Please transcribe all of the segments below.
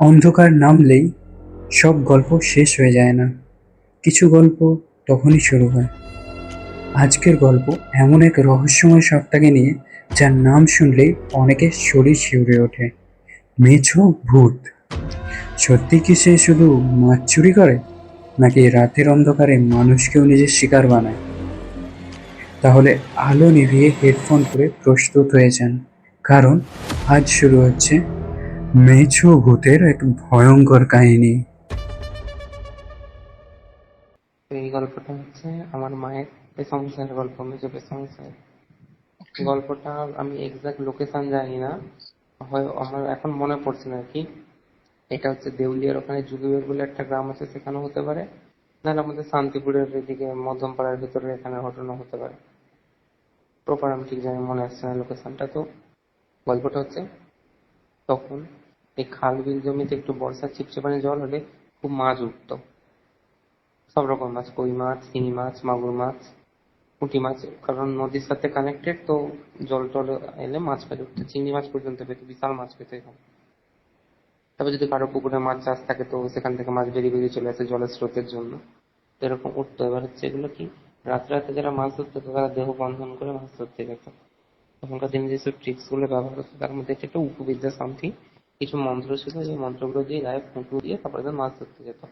অন্ধকার নামলেই সব গল্প শেষ হয়ে যায় না, কিছু গল্প তখনই শুরু হয়। আজকের গল্প এমন এক রহস্যময় সত্তাকে নিয়ে যার নাম শুনলেই অনেকের শরীর শিউরে ওঠে। মেছো ভূত। সত্যি কি সে শুধু মাছ চুরি করে, নাকি রাতের অন্ধকারে মানুষকেও নিজের শিকার বানায়? তাহলে আলো নিভিয়ে হেডফোন পরে প্রস্তুত হয়ে যান, কারণ আজ শুরু হচ্ছে মেছো ভূতের এক ভয়ঙ্কর কাহিনী। তো এই গল্পটা হচ্ছে আমার মায়ের সংসারের গল্প, মেজো সংসার। গল্পটা আমি এক্সাক্ট লোকেশন জানি না, হয় আমার এখন মনে পড়ছে না আর কি। এটা হচ্ছে দেউলিয়ার ওখানে যুগিবের বলে একটা গ্রাম আছে, সেখানে হতে পারে, নাহলে আমাদের শান্তিপুরের এদিকে মধ্যমপাড়ার ভিতরে এখানে ঘটনা হতে পারে। প্রপার আমি ঠিক জানি, মনে আসছে না লোকেশনটা। তো গল্পটা হচ্ছে, তখন এই খাল বিল জমিতে একটু বর্ষার চিপচিপানি জল হলে খুব মাছ উঠতো। সব রকম মাছ, কই মাছ, শিঙি মাছ, মাগুর মাছ, পুঁটি মাছ, কারণ নদীর সাথে কানেক্টেড তো। জল টল এলে মাছ পেতে উঠতো, চিংড়ি মাছ পর্যন্ত পেতো, বিশাল মাছ পেতো এখানে। তারপর যদি কারো পুকুরে মাছ চাষ থাকে তো সেখান থেকে মাছ বেরিয়ে বেরিয়ে চলে আসে জলের স্রোতের জন্য। তো এরকম উঠতো। এবার হচ্ছে এগুলো কি, রাতে রাতে যারা মাছ ধরতো তারা দেহ বন্ধন করে মাছ ধরতে যেত। তখনকার দিনে যেসব ট্রিক্স গুলো ব্যবহার করতো তার মধ্যে একটা উপবিদ্যা সামথিং কিছু মন্ত্র ছিল, যে মন্ত্রগুলো দিয়ে গায়ে ফুঁকু দিয়ে তারপরে মাছ ধরতে যেত।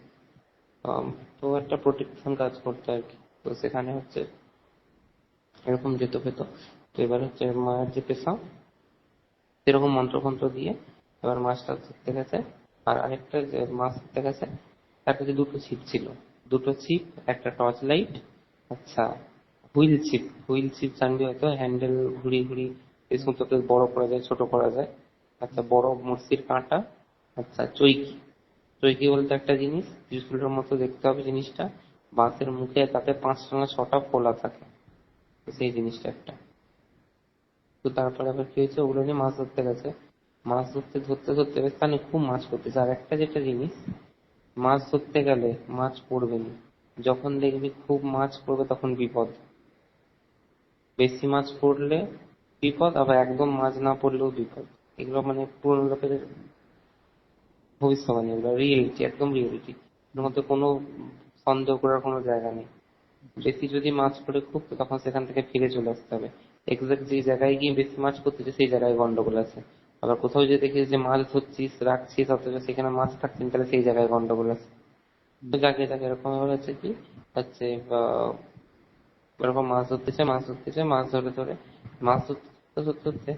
তো একটা প্রোটেকশন কাজ করতো আর কি। তো সেখানে হচ্ছে এরকম যেত পেত। তো এবার হচ্ছে মায়ের যে পেশা, সেরকম মন্ত্রফন্ত্র দিয়ে এবার মাছটা ধরতে গেছে। আর আরেকটা যে মাছ ধরতে গেছে, তার কাছে দুটো ছিপ ছিল। দুটো ছিপ, একটা টর্চ লাইট, আচ্ছা, হুইল ছিপ জানবি হয়তো, হ্যান্ডেল ঘুরিয়ে ঘুরিয়ে এই সুতোকে বড় করা যায় ছোট করা যায়। আচ্ছা, বড় মুরসির কাঁটা। আচ্ছা, চৈকি। চৈকি বলতে একটা জিনিস, ত্রিশূলের মতো দেখতে হবে জিনিসটা, বাঁশের মুখে, তাতে 5টা না 6টা ফোলা থাকে, তো সেই জিনিসটা একটা। তো তারপরে আবার কি হয়েছে, ওগুলো নিয়ে মাছ ধরতে গেছে। মাছ ধরতে ধরতে ধরতে বেশ খানি খুব মাছ পড়তেছে। আর একটা যেটা জিনিস, মাছ ধরতে গেলে মাছ পড়বে না, যখন দেখবি খুব মাছ পড়বে তখন বিপদ। বেশি মাছ পড়লে বিপদ, আবার একদম মাছ না পড়লেও বিপদ। এগুলো মানে পুরনো লোকের ভবিষ্যৎবাণী, এগুলো রিয়েলিটি, একদম রিয়েলিটি। এর মধ্যে কোনো সন্দেহ করার কোনো জায়গা নেই। বেশি যদি মাছ পড়ে খুব, তো তখন সেখান থেকে ফিরে চলে আসতে হবে। এক্সাক্ট যে জায়গায় গিয়ে বেশি মাছ পড়তেছে সেই জায়গায় গন্ডগোল আছে। আবার কোথাও যদি দেখিস যে মাছ ধরছিস রাখছিস অথচ সেখানে মাছ থাকছেন, তাহলে সেই জায়গায় গন্ডগোল আছে। তো যাকে যাকে এরকম এবার হচ্ছে কি হচ্ছে, এরকম মাছ ধরে ধরে মাছ ধরতে ধরতে ধরতে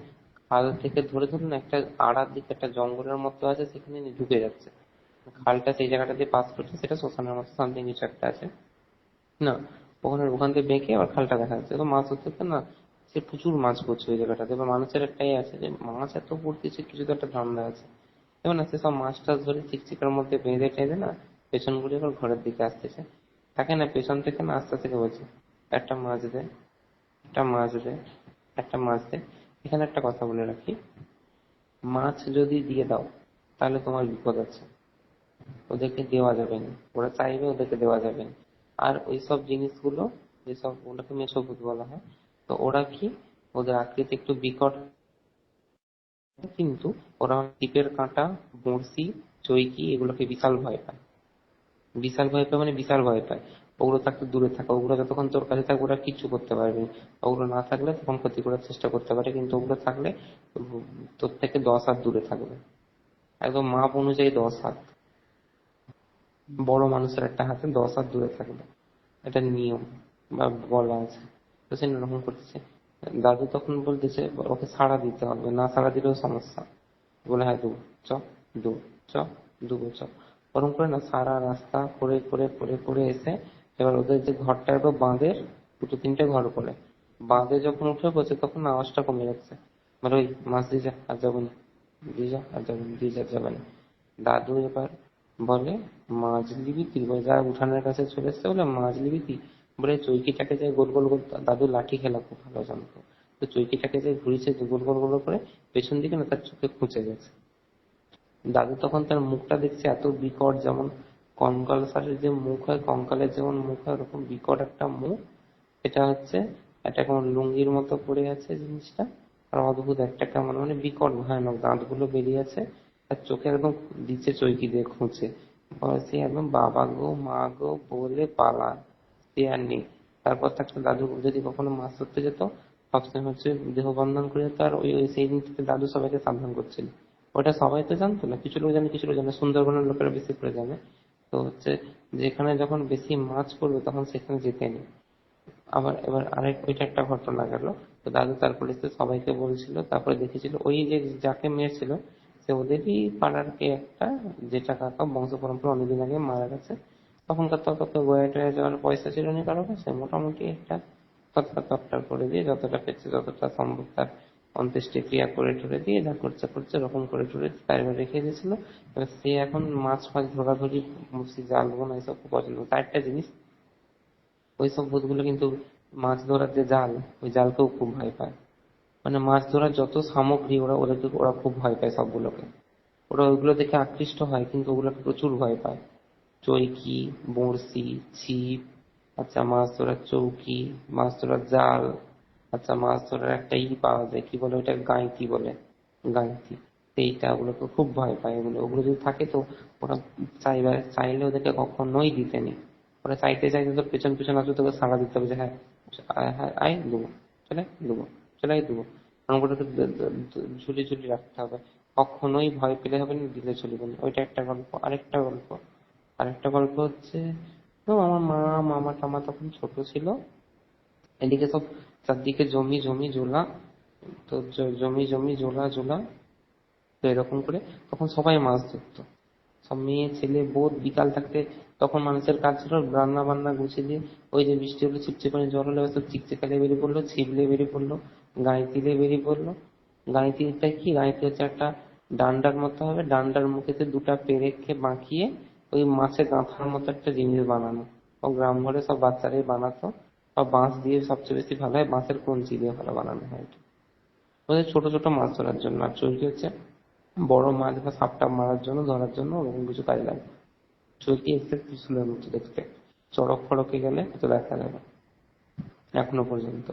খাল থেকে ধরে ধরুন একটা আড়ার দিকে একটা জঙ্গলের মতো আছে, সেখানে নিয়ে ঢুকে যাচ্ছে। খালটা সেই জায়গাটা দিয়ে পাস করছে, সেটা শ্মশানের মতো সামথিং কিছু একটা আছে না। ওখানে ওখান থেকে বেঁকে আবার খালটা দেখা যাচ্ছে। তো মাছ ধরতে ধরতে না, সে প্রচুর মাছ পড়ছে ওই জায়গাটাতে। এবার মানুষের একটাই আছে যে মাছ এত পড়তেছে, কিছু তো একটা ধান্দা আছে। এবার না, সে সব মাছ টাছ ধরে চিকচিকার মধ্যে বেঁধে টেঁধে না পেছন ঘুরে এবার ঘরের দিকে আসতেছে। তাকে না পেছন থেকে না আস্তে থেকে বলছে, একটা মাছ দে, একটা মাছ দে, একটা মাছ দে। এখানে একটা কথা বলে রাখি, মাছ যদি দিয়ে দাও তাহলে তোমার বিপদ আছে, ওদেরকে দেওয়া যাবে না। ওরা চাইবে, ওদেরকে দেওয়া যাবে না। আর ওই সব জিনিসগুলো, যেসব ওটাকে মেষভূত বলা হয়, তো ওরা কি, ওদের আকৃতি একটু বিকট, কিন্তু ওরা টিপের কাঁটা, বড়শি, চৈকি এগুলোকে বিশাল ভয় পায়। বিশাল ভয় পায় মানে বিশাল ভয় পায়। ওগুলো থাকতে দূরে থাকা, ওগুলো যতক্ষণ তোর কাছে থাকবে ওরা কিচ্ছু করতে পারবে না। ওগুলো না থাকলে তখন ক্ষতি করার চেষ্টা করতে পারে, কিন্তু ওগুলো থাকলে তোর থেকে 10 হাত দূরে থাকবে। একদম মাপ অনুযায়ী 10 হাত, বড় মানুষের একটা হাতে 10 হাত দূরে থাকবে, এটা নিয়ম বা বলা আছে। তো সে এরকম করতেছে। দাদু তখন বলতেছে ওকে ছাড়া দিতে হবে, না ছাড়া দিলেও সমস্যা। বলে হ্যাঁ দেবো, চ দেবো, চ দেবো, চ। ওরকম করে না সারা রাস্তা করে করে করে করে এসে এবার ওদের যে ঘরটা এবার বাঁধের, দুটো তিনটে ঘর করে বাঁধে যখন উঠে পড়ছে তখন আওয়াজটা কমে যাচ্ছে। মানে ওই মাছ দিয়ে যা আর যাবো না, দিয়ে যা আর যাবো না, দিয়ে যা যাবে না। দাদু এবার বলে, মাছ নিবি তুই? বলে যা, উঠানের কাছে চলে এসছে, বলে মাছ নিবি তুই? বলে চৈকিটাকে যায় গোল গোল গোল, দাদু লাঠি খেলা খুব ভালো জানতো। তো চৈকিটাকে যে ঘুরিয়েছে গোল গোল গোল করে, পেছন দিকে না তার চোখে খুঁচে গেছে। দাদু তখন তার মুখটা দেখছে এত বিকট, যেমন কঙ্কাল সারের যে মুখ হয়, কঙ্কালের যেমন মুখ হয় ওরকম বিকট একটা মুখ। এটা হচ্ছে একটা কেমন লুঙ্গির মতো পড়ে আছে জিনিসটা, আর অদ্ভুত একটা কেমন মানে বিকট ভয়ানক, দাঁতগুলো বেরিয়ে আছে। তার চোখে একদম দিচ্ছে চৈকি দিয়ে খুঁজে, সে একদম বাবা গো মা গো বলে পালা, সে আর নেই। তারপর থাকতো দাদু যদি কখনো মাছ ধরতে যেত, সবসময় হচ্ছে দেহ বন্ধন করে যেত, আর ওই ওই সেই দিন থেকে দাদু সবাইকে সাবধান করছিল। ওটা সবাই তো জানতো না, কিছু লোক জানে কিছু লোক জানে, সুন্দরবনের লোকেরা বেশি করে জানে। তো হচ্ছে যেখানে যখন বেশি মাছ পড়বে তখন সেখানে যেতে নেই। আবার এবার আরেক ওইটা একটা ঘটনা গেল। তো দাদু তারপরে এসে সবাইকে বলছিল, তারপরে দেখেছিল ওই যে যাকে মেরেছিল সে ওদেরই পাড়ার কে একটা, যেটা কাকা বংশ পরম্পরা অনেকদিন আগে মারা গেছে। তখনকার তো কত গোয়া টোয়া যাওয়ার পয়সা ছিল না কারো কাছে, মোটামুটি একটা তৎকার করে দিয়ে যতটা পেয়েছে যতটা সম্ভব তার অন্ত্যেষ্টিক্রিয়া করে টরে দিয়ে যা করছে করছে ওরকম করে টরে তার এবার রেখে দিয়েছিল। এবার সে এখন মাছ ফাছ ধরাধরি, জাল বোনা এসব খুব পছন্দ। তার একটা জিনিস, ওইসব ভূতগুলো কিন্তু মাছ ধরার যে জাল, ওই জালকেও খুব ভয় পায়। মানে মাছ ধরার যত সামগ্রী ওরা খুব ভয় পায় সবগুলোকে। ওরা ওইগুলো দেখে আকৃষ্ট হয় কিন্তু ওগুলোকে প্রচুর ভয় পায়। চৈকি, বড়শি, ছিপ, আচ্ছা মাছ ধরার চৌকি, মাছ ধরার জাল, আচ্ছা মাছ ধরার একটা পাওয়া যায়, কি বলে ওটা, গাঁইতি বলে, গাঁইতি। সেইটা ওগুলোকে খুব ভয় পায়। ওগুলো ওগুলো যদি থাকে তো ওরা চাইলে ওদেরকে কখনোই দিতে নেই। ওরা চাইতে চাইতে তোর পেছন পেছন আসবে, তোকে সাড়া দিতে হবে যে হ্যাঁ হ্যাঁ আয় দেবো, চলে দেবো, চলে আয় দেবো। এরকম করে ঝুলি ঝুলি রাখতে হবে। কখনোই ভয় পেলে হবে না, দিলে চলবে না। ওইটা একটা গল্প। আরেকটা গল্প হচ্ছে, তো আমার মামা টামা তখন ছোট ছিল, এদিকে সব চারদিকে জমি জমি জোলা, তো জমি জমি জোলা জোলা, তো এরকম করে তখন সবাই মাছ ধরতো। সব মেয়ে ছেলে বোধ বিকাল থাকতে, তখন মানুষের কাজ ছিল রান্না বান্না গুছিয়ে দিয়ে, ওই যে বৃষ্টি হলো ছিপছে পানি জল হলে সব চিকচিকালে বেরিয়ে পড়লো, ছিপলে বেরিয়ে পড়লো, গাঁইতিলে বেরিয়ে পড়লো। গাঁইতিটা কি, গাঁইতি হচ্ছে একটা ডান্ডার মতো হবে, ডান্ডার মুখেতে দুটা পেরেককে বাঁকিয়ে ওই মাছে গাঁথার মতো একটা জিনিস বানানো। ও গ্রাম ঘরে সব বাচ্চারাই বানাতো। বা বাঁশ দিয়ে সবচেয়ে বেশি ভালো হয়, বাঁশের কঞ্চি দিয়ে ভালো বানানো হয় এটা। ওদের ছোট ছোট মাছ ধরার জন্য। আর চলকি হচ্ছে বড় মাছ বা সাপ টাপ মারার জন্য, ধরার জন্য ওরকম কিছু কাজে লাগে। চলকি এসে ত্রিশুলের মতো দেখতে, চড়ক ফড়কে গেলে তো দেখা যাবে এখনো পর্যন্ত।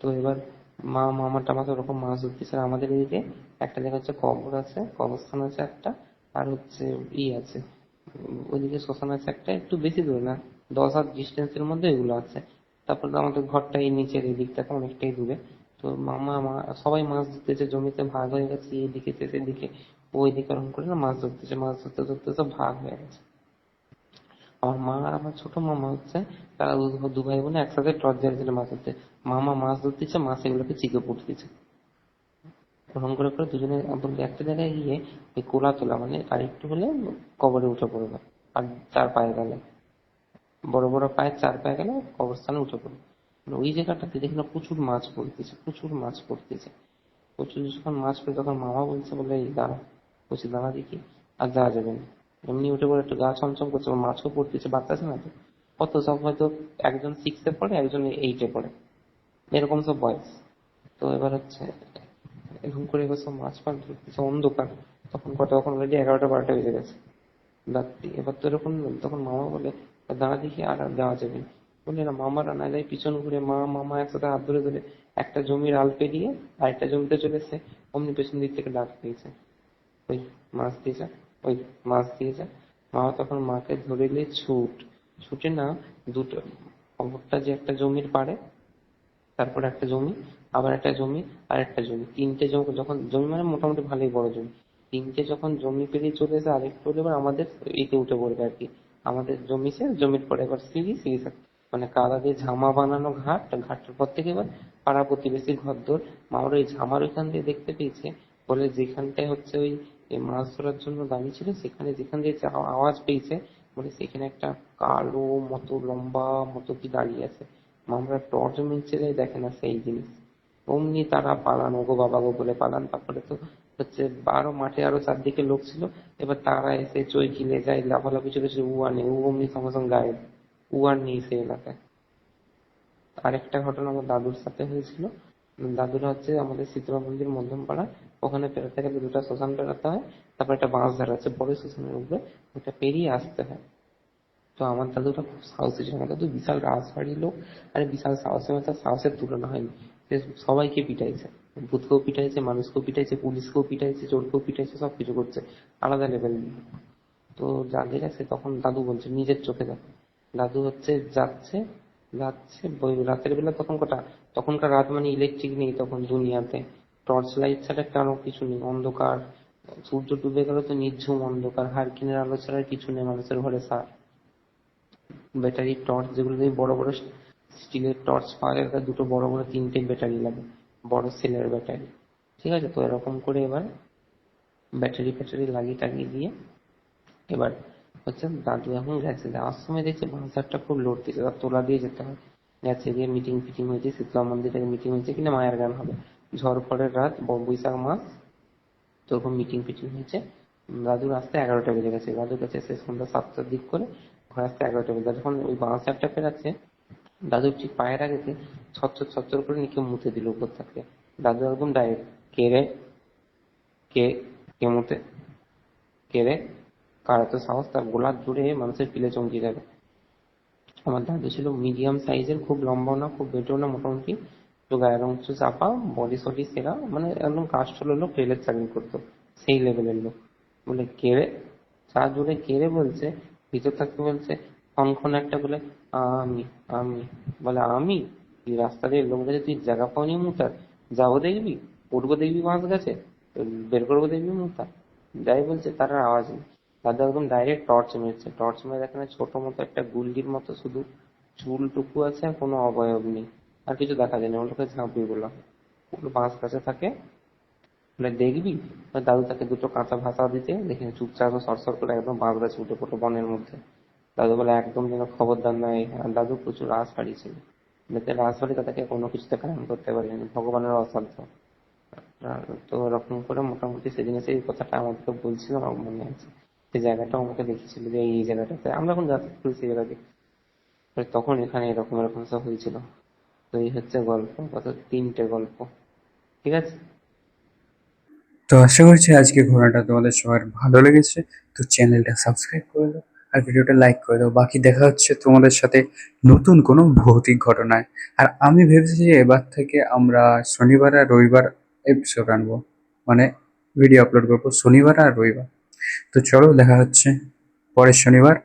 তো এবার মামা টামা তো ওরকম মাছ ধরতেছে। আর আমাদের এদিকে একটা জায়গা হচ্ছে কবর আছে, কবরস্থান আছে একটা, আর হচ্ছে আছে, ওইদিকে শ্মশান আছে একটা, একটু বেশি দূরে না, 10 হাত ডিস্টেন্সের মধ্যে এগুলো আছে। তারপর তো আমাদের ঘরটা এই নিচের এই দিকটাতে অনেকটাই দূরে। তো সবাই মাছ ধরতেছে, জমিতে ভাগ হয়ে গেছে, এদিকে সেদিকে ওইদিকে, ওরকম করে না মাছ ধরতেছে, মাছ ধরতে ধরতে সব ভাগ হয়ে গেছে। আমার মা আর আমার ছোট মামা হচ্ছে, তারা দু ভাই বোনে একসাথে টর্চ জ্বালিয়েছিল মাছ ধরতে। মামা মাছ ধরতেছে, মাছ এগুলোকে চিকে পড়তেছে। ওরকম করে করে দুজনে বললে একটা জায়গায় গিয়ে ওই কোলা তোলা, মানে আর একটু হলে কবরে উঠে পড়বে। আর 4 পায়ে গেলে, বড় বড় পায়ে 4 পায়ে গেলে কবরস্থানে উঠে পড়বে। মানে ওই জায়গাটাতে দেখি না প্রচুর মাছ পড়তেছে, প্রচুর মাছ পড়তেছে। প্রচুর যখন মাছ পড়ে তখন মামা বলছে, বলে এই দাঁড়া, বলছি দাঁড়া দেখি। আর যাওয়া যাবে না, এমনি উঠে পড়ে একটু গা ছমছম করছে, মাছও পড়তেছে, বাচ্চা আছে না তো, কত সব হয়তো একজন 6-এ পড়ে, একজন 8-এ পড়ে, এরকম সব বয়স। তো এবার হচ্ছে এরকম করে এবার সব মাছ ফাছ ধরতেছে, অন্ধকার তখন, কত তখন অলরেডি 11টা 12টা বেজে গেছে রাত্রি। এবার তো এরকম, তখন মামা বলে দাঁড়া দেখি, আর আর যাওয়া যাবে না। বললে না, মামারা না যায় পিছন ঘুরে, মামা একসাথে হাত ধরে ধরে একটা জমির আল পেরিয়ে আরেকটা জমিতে চলেছে। অমনি পেছন দিক থেকে ডাক পেয়েছে, ওই মাছ দিয়ে যা, ওই মাছ দিয়ে যা। মামা তখন মাকে ধরে নিয়ে ছুটে না, দুটো খবরটা যে একটা জমির পাড়ে, তারপর একটা জমি, আবার একটা জমি, আর একটা জমি, 3টে জমি। যখন জমি মানে মোটামুটি ভালোই বড় জমি, 3টে যখন জমি পেরিয়ে চলে এসে আরেকটু হলে এবার আমাদের এতে উঠে পড়বে আর কি। আমাদের জমি সে জমির পরে এবার সিঁড়ি মানে কাদা দিয়ে ঝামা বানানো ঘাট, ঘাটের পর থেকে এবার পাড়া প্রতিবেশী ঘরদোর। মামার ওই ঝামার ওইখান দিয়ে দেখতে পেয়েছে, বলে যেখানটায় হচ্ছে ওই এই মাছ ধরার জন্য দাঁড়িয়ে ছিল, সেখানে যেখান দিয়ে আওয়াজ পেয়েছে, বলে সেখানে একটা কালো মতো লম্বা মতো কি দাঁড়িয়ে আছে। মামরা টর্চ মিলছে দেখে না সেই জিনিস, অমনি তারা পালান, ওগো বাবা গো বলে পালান। তারপরে তো হচ্ছে আরো মাঠে আরো চারদিকে লোক ছিল, এবার তারা এসে চৈকিলে যায়, লাফালাফি চলেছে, উ আর নেই, উ অমনি সঙ্গে সঙ্গে গায়েব, উ আর নেই সেই এলাকায়। আরেকটা ঘটনা আমার দাদুর সাথে হয়েছিল। দাদুরা হচ্ছে আমাদের শীতলা মন্দির মধ্যম পাড়া, ওখানে পেরোতে গেলে দুটো শ্মশান পেরোতে হয়, তারপর একটা বাঁশ ঝাড় আছে বড় শ্মশানের উপরে, ওটা পেরিয়ে আসতে হয়। তো আমার দাদুটা খুব সাহসী ছিল, আমার দাদু বিশাল রাজবাড়ির লোক, আরে বিশাল সাহসী, মানে তার সাহসের তুলনা হয়নি, সে সবাইকে পিটাইছে। ভূতকেও পিটাইছে, মানুষকেও পিটাইছে, পুলিশকেও পিটাইছে, চোরকেও পিটাইছে, সবকিছু করছে আলাদা লেভেল। তো যাদের আছে তখন দাদু বলছে নিজের চোখে দেখো। দাদু হচ্ছে যাচ্ছে যাচ্ছে ওই রাতের বেলা, তখনকার রাত মানে ইলেকট্রিক নেই তখন দুনিয়াতে, টর্চ লাইট ছাড়া কারো কিছু নেই, অন্ধকার। সূর্য ডুবে গেল তো নিঝুম অন্ধকার, হারকিনের আলো ছাড়া আর কিছু নেই মানুষের ঘরে। ব্যাটারি টর্চ, যেগুলো দিয়ে বড় বড় স্টিলের টর্চ পাওয়া যায়, তার দুটো বড় বড় তিনটে ব্যাটারি লাগে, বড় সেলের ব্যাটারি। ঠিক আছে, তো এরকম করে এবার ব্যাটারি ফ্যাটারি লাগিয়ে টাগিয়ে দিয়ে এবার হচ্ছে দাদু এখন গেছে, যাওয়ার সময় দেখছে বাঁশঝাড়টা খুব লড়তেছে, তার তোলা দিয়ে যেতে হয়। গেছে, গিয়ে মিটিং ফিটিং হয়েছে, শীতলা মন্দিরে মিটিং হয়েছে কিনা মায়ের গান হবে, ঝড় পড়ের রাত, বৈশাখ মাস, তো ওরকম মিটিং ফিটিং হয়েছে। দাদুর আসতে 11টা বেজে গেছে, দাদু গেছে সে সন্ধ্যা 7টার দিক করে, ঘরে আসতে 11টা বেজে। যখন ওই বাঁশঝাড়টা পেরাচ্ছে, দাদুর ঠিক পায়ের আগেতে ছচ্ছর ছচ্ছর করে নিয়ে কেউ মুতে দিল উপর থেকে। দাদু একদম ডাইরেক্ট, কে রে, কে, কে মুতে, কে রে, কার এত সাহস, তার গোলার জোরে মানুষের পিলে চমকে যাবে। আমার দাদু ছিল মিডিয়াম সাইজের, খুব লম্বাও না খুব বেটেও না, মোটামুটি, তো গায়ের অংশ চাপা, বডি সডি সেরা, মানে একদম কাস্টল লোক, রেলের চাকরি করতো, সেই লেভেলের লোক। বলে কে রে, চা জোরে কে রে বলছে, ভিতর থাকতে বলছে ক্ষণ একটা বলে, আমি, আমি। বলে আমি? তুই রাস্তা দিয়ে লোক দেখে তুই জায়গা পাওনি মুতার, যাবো দেখবি, উঠবো দেখবি বাঁশ গাছে, বের করবো দেখবি মুতা, যাই বলছে তার আর আওয়াজ নেই। দাদা একদম ডাইরেক্ট টর্চ মেরেছে, টর্চ মেরে দেখে না ছোট মতো একটা গুল্লির মতো শুধু চুলটুকু আছে, আর কোনো অবয়ব নেই, আর কিছু দেখা যায় না, ওগুলোকে ঝাঁপিয়ে বললাম, ওগুলো বাঁশ গাছে থাকে, বলে দেখবি। দাদু তাকে দুটো কাঁচা ভাষা দিতে দেখে চুপচাপ সরসর করে একদম বাঁশ গাছে উঠে পড়লো বনের মধ্যে। দাদু বলে একদম যেন খবরদার নয়। আর দাদু প্রচুর রাজবাড়ি ছিল, যাতে রাজবাড়ি তাদেরকে কোনো কিছুতে কায়েম করতে পারেনি, ভগবানের অসাধ্য। তো এরকম করে মোটামুটি সেদিনে সেই কথাটা আমাদেরকে বলছিল, আমার মনে আছে। সেই জায়গাটাও আমাকে দেখিয়েছিল যে এই জায়গাটাতে আমরা এখন যাতায়াত করি সেই জায়গাতে, তখন এখানে এরকম এরকম সব হয়েছিল। তো এই হচ্ছে গল্প, কত 3টে গল্প। ঠিক আছে। তো আশা করছি আজকে ঘোরাটা তোমাদের সবার ভালো লেগেছে। তো চ্যানেলটা সাবস্ক্রাইব করে দাও আর ভিডিওটা লাইক করে দাও। বাকি দেখা হচ্ছে তোমাদের সাথে নতুন কোনো ভৌতিক ঘটনায়। আর আমি ভেবেছি যে এবার থেকে আমরা শনিবার আর রবিবার এপিসোড আনবো, মানে ভিডিও আপলোড করবো শনিবার আর রবিবার। তো চলো দেখা হচ্ছে পরের শনিবার।